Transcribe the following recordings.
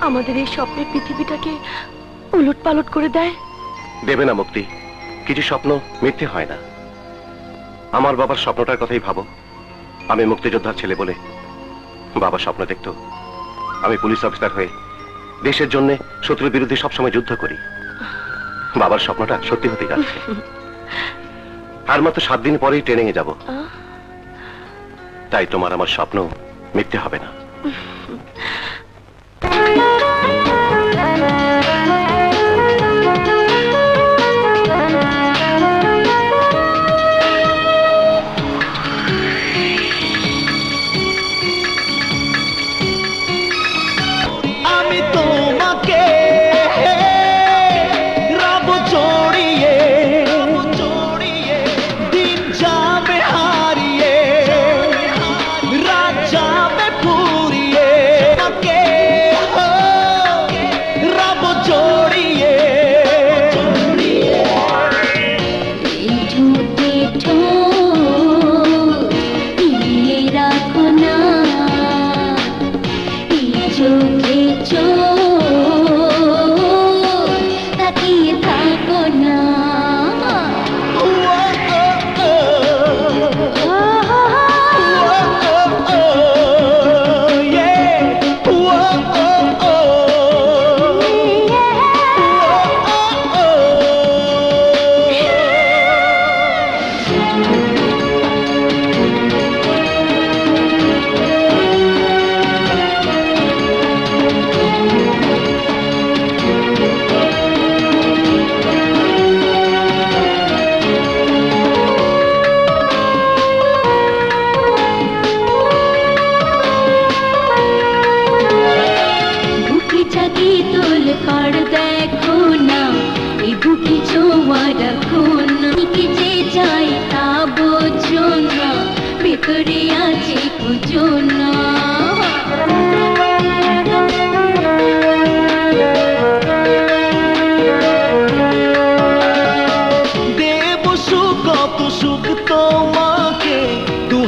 আমাদের এই স্বপ্নের পৃথিবীটাকে উলট পালট করে দেয়। দেবে না মুক্তি, কিছু স্বপ্ন মিথ্যে হয় না। আমার বাবার স্বপ্নটার কথাই ভাবো। আমি মুক্তিযোদ্ধার ছেলে বলে বাবা স্বপ্ন দেখত আমি পুলিশ অফিসার হয়ে দেশের জন্য শত্রুর বিরুদ্ধে সবসময় যুদ্ধ করি। বাবার স্বপ্নটা সত্যি হতে যাচ্ছে। আর মাত্র 7 দিন পরেই ট্রেনিং এ যাব। তাই তোমার আমার স্বপ্ন মিথ্যে হবে না।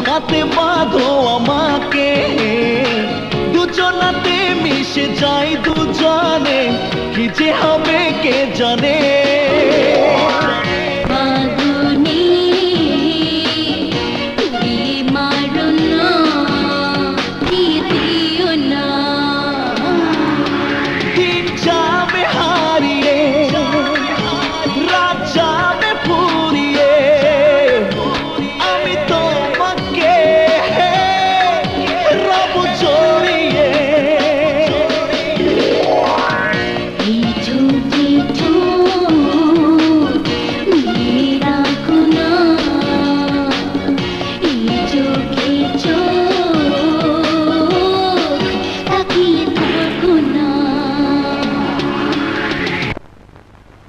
হাতে বাঁধো আমাকে, দুজনাতে মিশে যাই দুজনে, কি যে হবে কে জানে।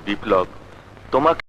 বিপ্লব, তোমাকে